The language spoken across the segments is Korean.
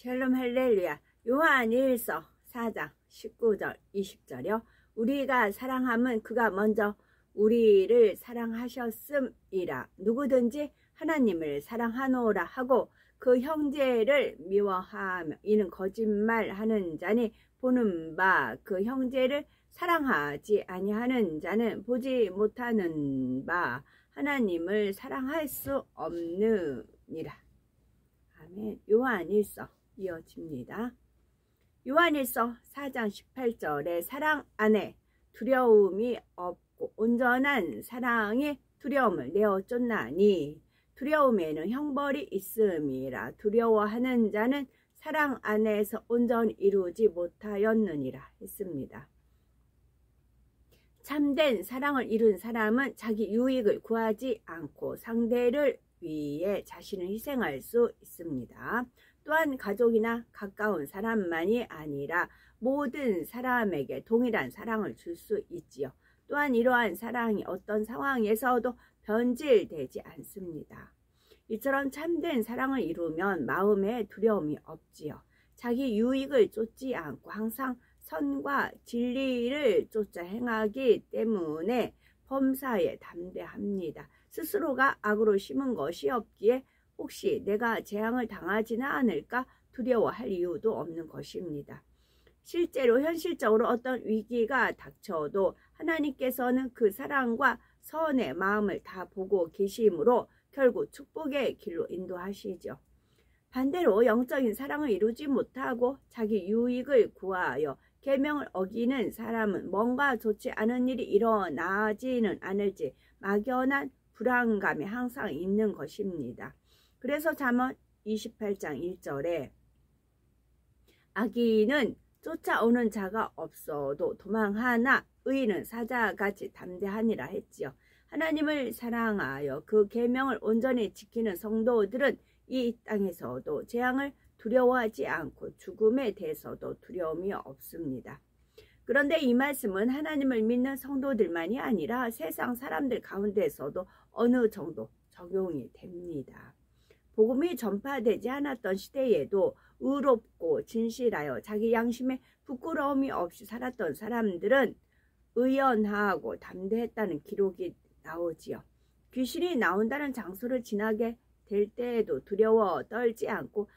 샬롬 할렐루야. 요한일서 4장 19절 20절이요. 우리가 사랑함은 그가 먼저 우리를 사랑하셨음이라. 누구든지 하나님을 사랑하노라 하고 그 형제를 미워하며 이는 거짓말하는 자니 보는 바 그 형제를 사랑하지 아니하는 자는 보지 못하는 바 하나님을 사랑할 수 없느니라. 아멘. 요한일서 이어집니다. 요한일서 4장 18절에 사랑 안에 두려움이 없고 온전한 사랑이 두려움을 내어 쫓나니 두려움에는 형벌이 있음이라. 두려워하는 자는 사랑 안에서 온전히 이루지 못하였느니라 했습니다. 참된 사랑을 이룬 사람은 자기 유익을 구하지 않고 상대를 위해 자신을 희생할 수 있습니다. 또한 가족이나 가까운 사람만이 아니라 모든 사람에게 동일한 사랑을 줄 수 있지요. 또한 이러한 사랑이 어떤 상황에서도 변질되지 않습니다. 이처럼 참된 사랑을 이루면 마음에 두려움이 없지요. 자기 유익을 쫓지 않고 항상 선과 진리를 쫓아 행하기 때문에 범사에 담대합니다. 스스로가 악으로 심은 것이 없기에 혹시 내가 재앙을 당하지는 않을까 두려워할 이유도 없는 것입니다. 실제로 현실적으로 어떤 위기가 닥쳐도 하나님께서는 그 사랑과 선의 마음을 다 보고 계시므로 결국 축복의 길로 인도하시죠. 반대로 영적인 사랑을 이루지 못하고 자기 유익을 구하여 계명을 어기는 사람은 뭔가 좋지 않은 일이 일어나지는 않을지 막연한 불안감이 항상 있는 것입니다. 그래서 잠언 28장 1절에 악인은 쫓아오는 자가 없어도 도망하나 의인은 사자같이 담대하니라 했지요. 하나님을 사랑하여 그 계명을 온전히 지키는 성도들은 이 땅에서도 재앙을 두려워하지 않고 죽음에 대해서도 두려움이 없습니다. 그런데 이 말씀은 하나님을 믿는 성도들만이 아니라 세상 사람들 가운데서도 어느 정도 적용이 됩니다. 복음이 전파되지 않았던 시대에도 의롭고 진실하여 자기 양심에 부끄러움이 없이 살았던 사람들은 의연하고 담대했다는 기록이 나오지요. 귀신이 나온다는 장소를 지나게 될 때에도 두려워 떨지 않고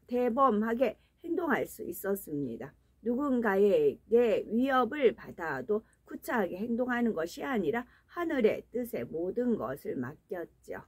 대범하게 행동할 수 있었습니다. 누군가에게 위협을 받아도 구차하게 행동하는 것이 아니라 하늘의 뜻에 모든 것을 맡겼죠.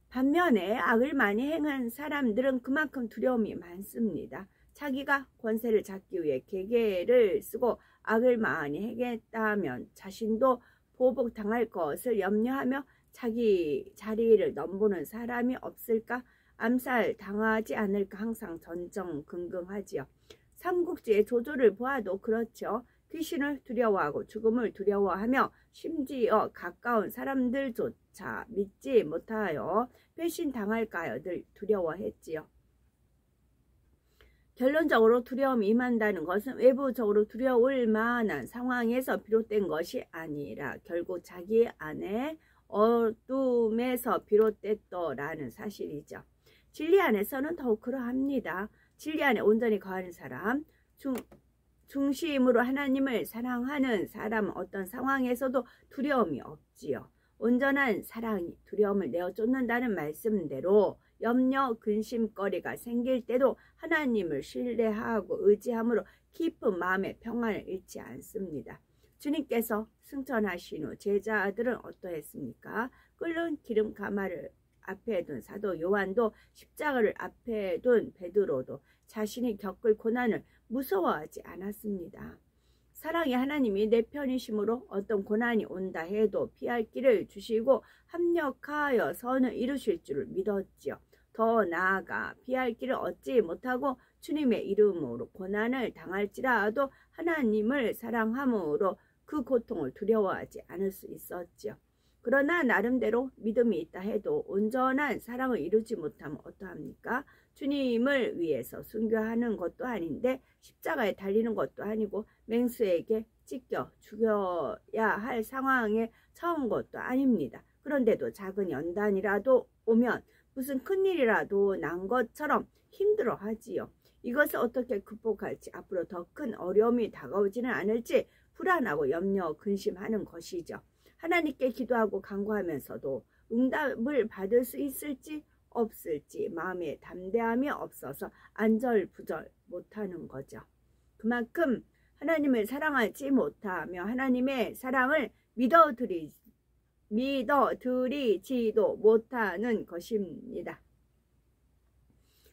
반면에 악을 많이 행한 사람들은 그만큼 두려움이 많습니다. 자기가 권세를 잡기 위해 계계를 쓰고 악을 많이 행했다면 자신도 보복당할 것을 염려하며 자기 자리를 넘보는 사람이 없을까? 암살 당하지 않을까 항상 전전긍긍하지요. 삼국지의 조조를 보아도 그렇죠. 귀신을 두려워하고 죽음을 두려워하며 심지어 가까운 사람들조차 믿지 못하여 배신당할까요 늘 두려워했지요. 결론적으로 두려움이 임한다는 것은 외부적으로 두려울 만한 상황에서 비롯된 것이 아니라 결국 자기 안에 어둠에서 비롯됐더라는 사실이죠. 진리 안에서는 더욱 그러합니다. 진리 안에 온전히 거하는 사람, 중심으로 하나님을 사랑하는 사람은 어떤 상황에서도 두려움이 없지요. 온전한 사랑이 두려움을 내어 쫓는다는 말씀대로 염려, 근심거리가 생길 때도 하나님을 신뢰하고 의지함으로 깊은 마음의 평안을 잃지 않습니다. 주님께서 승천하신 후 제자들은 어떠했습니까? 끓는 기름 가마를 앞에 둔 사도 요한도 십자가를 앞에 둔 베드로도 자신이 겪을 고난을 무서워하지 않았습니다. 사랑의 하나님이 내 편이심으로 어떤 고난이 온다 해도 피할 길을 주시고 합력하여 선을 이루실 줄을 믿었지요. 더 나아가 피할 길을 얻지 못하고 주님의 이름으로 고난을 당할지라도 하나님을 사랑함으로 그 고통을 두려워하지 않을 수 있었지요. 그러나 나름대로 믿음이 있다 해도 온전한 사랑을 이루지 못하면 어떠합니까? 주님을 위해서 순교하는 것도 아닌데 십자가에 달리는 것도 아니고 맹수에게 찢겨 죽여야 할 상황에 처한 것도 아닙니다. 그런데도 작은 연단이라도 오면 무슨 큰일이라도 난 것처럼 힘들어 하지요. 이것을 어떻게 극복할지, 앞으로 더 큰 어려움이 다가오지는 않을지 불안하고 염려, 근심하는 것이죠. 하나님께 기도하고 간구하면서도 응답을 받을 수 있을지 없을지 마음에 담대함이 없어서 안절부절 못하는 거죠. 그만큼 하나님을 사랑하지 못하며 하나님의 사랑을 믿어드리지도 못하는 것입니다.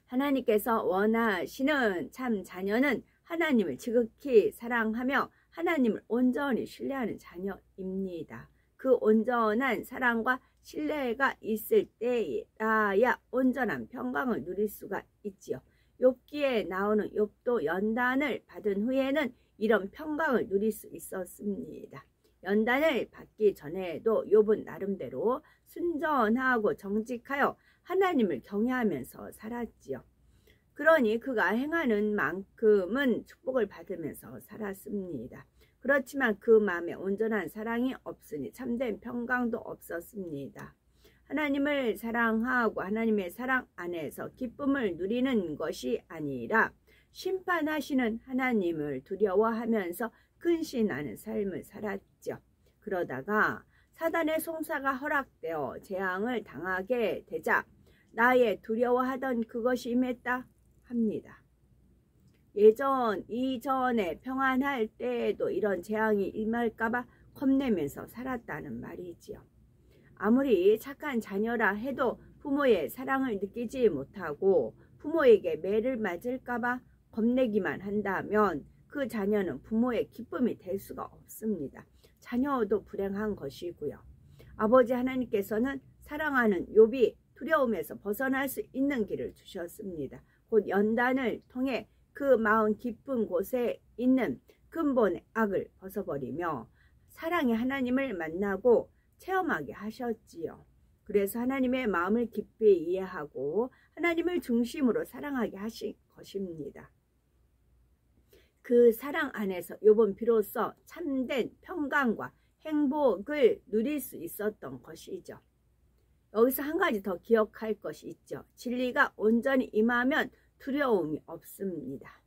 하나님께서 원하시는 참 자녀는 하나님을 지극히 사랑하며 하나님을 온전히 신뢰하는 자녀입니다. 그 온전한 사랑과 신뢰가 있을 때라야 온전한 평강을 누릴 수가 있지요. 욥기에 나오는 욥도 연단을 받은 후에는 이런 평강을 누릴 수 있었습니다. 연단을 받기 전에도 욥은 나름대로 순전하고 정직하여 하나님을 경외하면서 살았지요. 그러니 그가 행하는 만큼은 축복을 받으면서 살았습니다. 그렇지만 그 마음에 온전한 사랑이 없으니 참된 평강도 없었습니다. 하나님을 사랑하고 하나님의 사랑 안에서 기쁨을 누리는 것이 아니라 심판하시는 하나님을 두려워하면서 근신하는 삶을 살았죠. 그러다가 사단의 송사가 허락되어 재앙을 당하게 되자 나의 두려워하던 그것이 임했다 합니다. 이전에 평안할 때에도 이런 재앙이 임할까봐 겁내면서 살았다는 말이지요. 아무리 착한 자녀라 해도 부모의 사랑을 느끼지 못하고 부모에게 매를 맞을까봐 겁내기만 한다면 그 자녀는 부모의 기쁨이 될 수가 없습니다. 자녀도 불행한 것이고요. 아버지 하나님께서는 사랑하는 욥이 두려움에서 벗어날 수 있는 길을 주셨습니다. 곧 연단을 통해 그 마음 깊은 곳에 있는 근본의 악을 벗어버리며 사랑의 하나님을 만나고 체험하게 하셨지요. 그래서 하나님의 마음을 깊이 이해하고 하나님을 중심으로 사랑하게 하신 것입니다. 그 사랑 안에서 욥은 비로소 참된 평강과 행복을 누릴 수 있었던 것이죠. 여기서 한 가지 더 기억할 것이 있죠. 진리가 온전히 임하면 두려움이 없습니다.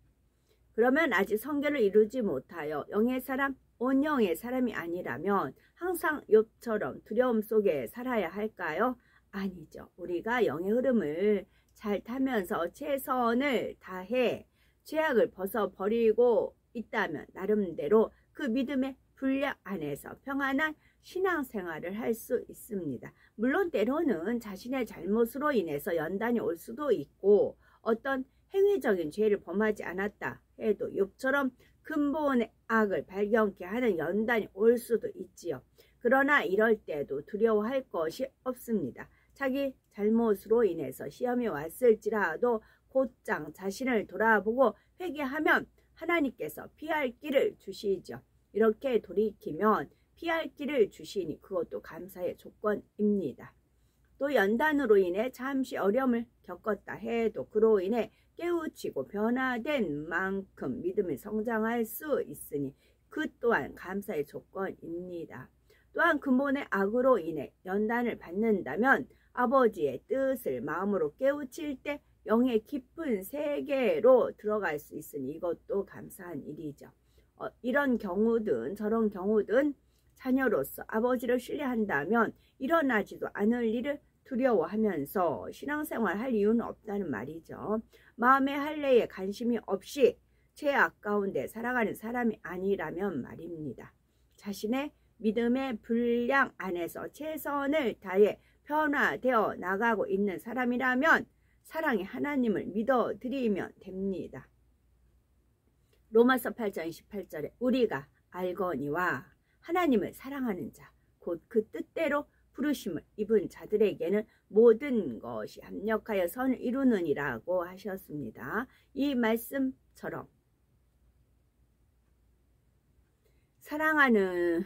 그러면 아직 성결을 이루지 못하여 영의 사람, 온영의 사람이 아니라면 항상 욥처럼 두려움 속에 살아야 할까요? 아니죠. 우리가 영의 흐름을 잘 타면서 최선을 다해 죄악을 벗어버리고 있다면 나름대로 그 믿음의 분량 안에서 평안한 신앙생활을 할 수 있습니다. 물론 때로는 자신의 잘못으로 인해서 연단이 올 수도 있고 어떤 행위적인 죄를 범하지 않았다 해도 욥처럼 근본의 악을 발견케 하는 연단이 올 수도 있지요. 그러나 이럴 때도 두려워할 것이 없습니다. 자기 잘못으로 인해서 시험이 왔을지라도 곧장 자신을 돌아보고 회개하면 하나님께서 피할 길을 주시죠. 이렇게 돌이키면 피할 길을 주시니 그것도 감사의 조건입니다. 또 연단으로 인해 잠시 어려움을 겪었다 해도 그로 인해 깨우치고 변화된 만큼 믿음이 성장할 수 있으니 그 또한 감사의 조건입니다. 또한 근본의 악으로 인해 연단을 받는다면 아버지의 뜻을 마음으로 깨우칠 때 영의 깊은 세계로 들어갈 수 있으니 이것도 감사한 일이죠. 이런 경우든 저런 경우든 자녀로서 아버지를 신뢰한다면 일어나지도 않을 일을 두려워하면서 신앙생활 할 이유는 없다는 말이죠. 마음의 할례에 관심이 없이 죄악 가운데 살아가는 사람이 아니라면 말입니다. 자신의 믿음의 분량 안에서 최선을 다해 변화되어 나가고 있는 사람이라면 사랑의 하나님을 믿어드리면 됩니다. 로마서 8장 28절에 우리가 알거니와 하나님을 사랑하는 자 곧 그 뜻대로 부르심을 입은 자들에게는 모든 것이 합력하여 선을 이루느니라고 하셨습니다. 이 말씀처럼 사랑하는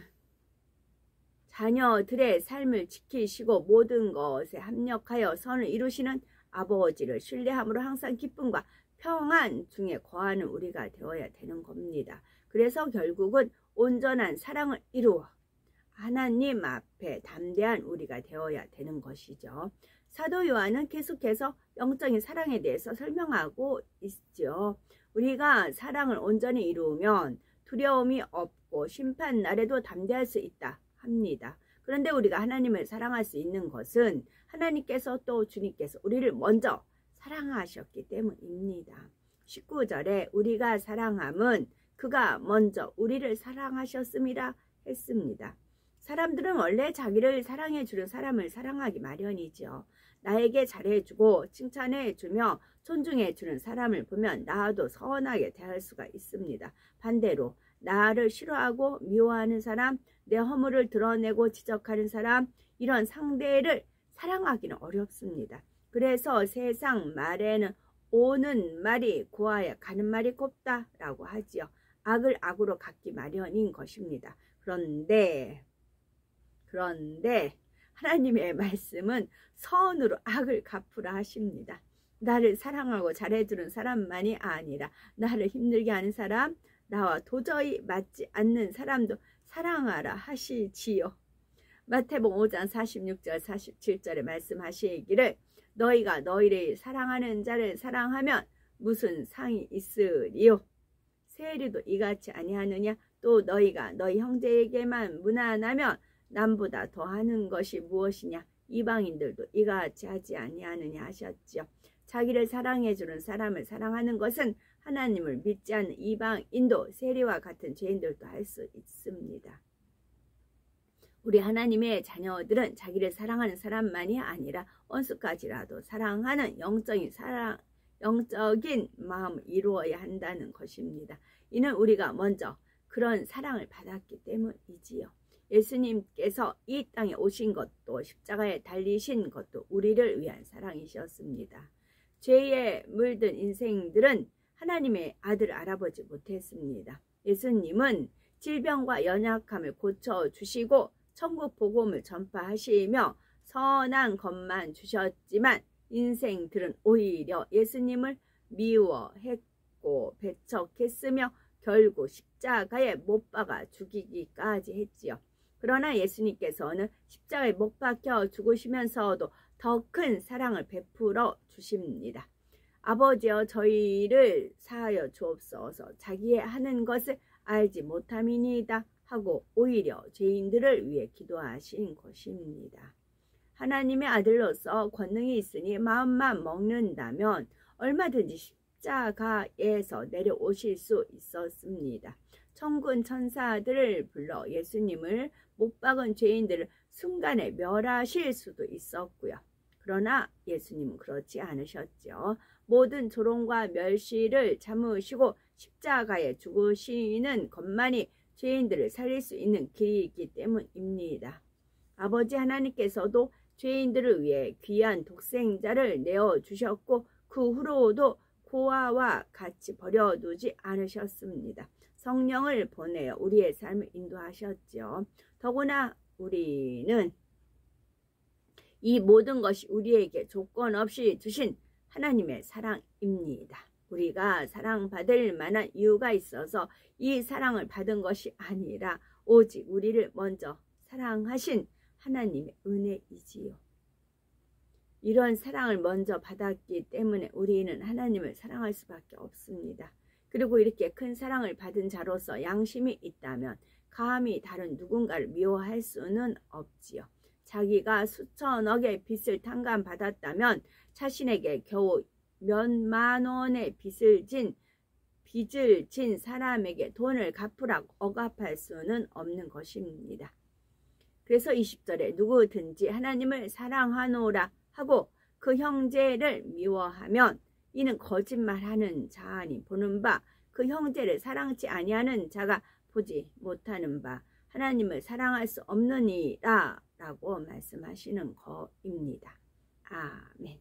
자녀들의 삶을 지키시고 모든 것에 합력하여 선을 이루시는 아버지를 신뢰함으로 항상 기쁨과 평안 중에 거하는 우리가 되어야 되는 겁니다. 그래서 결국은 온전한 사랑을 이루어 하나님 앞에 담대한 우리가 되어야 되는 것이죠. 사도 요한은 계속해서 영적인 사랑에 대해서 설명하고 있죠. 우리가 사랑을 온전히 이루면 두려움이 없고 심판 날에도 담대할 수 있다 합니다. 그런데 우리가 하나님을 사랑할 수 있는 것은 하나님께서 또 주님께서 우리를 먼저 사랑하셨기 때문입니다. 19절에 우리가 사랑함은 그가 먼저 우리를 사랑하셨음이라 했습니다. 사람들은 원래 자기를 사랑해 주는 사람을 사랑하기 마련이죠. 나에게 잘해주고 칭찬해주며 존중해주는 사람을 보면 나도 선하게 대할 수가 있습니다. 반대로 나를 싫어하고 미워하는 사람, 내 허물을 드러내고 지적하는 사람, 이런 상대를 사랑하기는 어렵습니다. 그래서 세상 말에는 오는 말이 고와야 가는 말이 곱다 라고 하지요. 악을 악으로 갚기 마련인 것입니다. 그런데 하나님의 말씀은 선으로 악을 갚으라 하십니다. 나를 사랑하고 잘해주는 사람만이 아니라 나를 힘들게 하는 사람, 나와 도저히 맞지 않는 사람도 사랑하라 하시지요. 마태복음 5장 46절 47절에 말씀하시기를 너희가 너희를 사랑하는 자를 사랑하면 무슨 상이 있으리요. 세리도 이같이 아니하느냐. 또 너희가 너희 형제에게만 무난하면 남보다 더하는 것이 무엇이냐. 이방인들도 이같이 하지 아니하느냐 하셨지요. 자기를 사랑해주는 사람을 사랑하는 것은 하나님을 믿지 않는 이방인도 세리와 같은 죄인들도 할 수 있습니다. 우리 하나님의 자녀들은 자기를 사랑하는 사람만이 아니라 원수까지라도 사랑하는 영적인 마음을 이루어야 한다는 것입니다. 이는 우리가 먼저 그런 사랑을 받았기 때문이지요. 예수님께서 이 땅에 오신 것도 십자가에 달리신 것도 우리를 위한 사랑이셨습니다. 죄에 물든 인생들은 하나님의 아들을 알아보지 못했습니다. 예수님은 질병과 연약함을 고쳐주시고 천국 복음을 전파하시며 선한 것만 주셨지만 인생들은 오히려 예수님을 미워했고 배척했으며 결국 십자가에 못 박아 죽이기까지 했지요. 그러나 예수님께서는 십자가에 못 박혀 죽으시면서도 더 큰 사랑을 베풀어 주십니다. 아버지여 저희를 사하여 주옵소서. 자기의 하는 것을 알지 못함이니이다 하고 오히려 죄인들을 위해 기도하신 것입니다. 하나님의 아들로서 권능이 있으니 마음만 먹는다면 얼마든지 십자가에서 내려오실 수 있었습니다. 천군 천사들을 불러 예수님을 못 박은 죄인들을 순간에 멸하실 수도 있었고요. 그러나 예수님은 그렇지 않으셨죠. 모든 조롱과 멸시를 참으시고 십자가에 죽으시는 것만이 죄인들을 살릴 수 있는 길이기 때문입니다. 아버지 하나님께서도 죄인들을 위해 귀한 독생자를 내어주셨고 그 후로도 고아와 같이 버려두지 않으셨습니다. 성령을 보내어 우리의 삶을 인도하셨죠. 더구나 우리는 이 모든 것이 우리에게 조건 없이 주신 하나님의 사랑입니다. 우리가 사랑받을 만한 이유가 있어서 이 사랑을 받은 것이 아니라 오직 우리를 먼저 사랑하신 하나님의 은혜이지요. 이런 사랑을 먼저 받았기 때문에 우리는 하나님을 사랑할 수밖에 없습니다. 그리고 이렇게 큰 사랑을 받은 자로서 양심이 있다면 감히 다른 누군가를 미워할 수는 없지요. 자기가 수천억의 빚을 탕감받았다면 자신에게 겨우 몇만 원의 빚을 진 사람에게 돈을 갚으라고 억압할 수는 없는 것입니다. 그래서 20절에 누구든지 하나님을 사랑하노라 하고 그 형제를 미워하면 이는 거짓말하는 자니 보는 바 그 형제를 사랑치 아니하는 자가 보지 못하는 바 하나님을 사랑할 수 없느니라 라고 말씀하시는 것입니다. 아멘.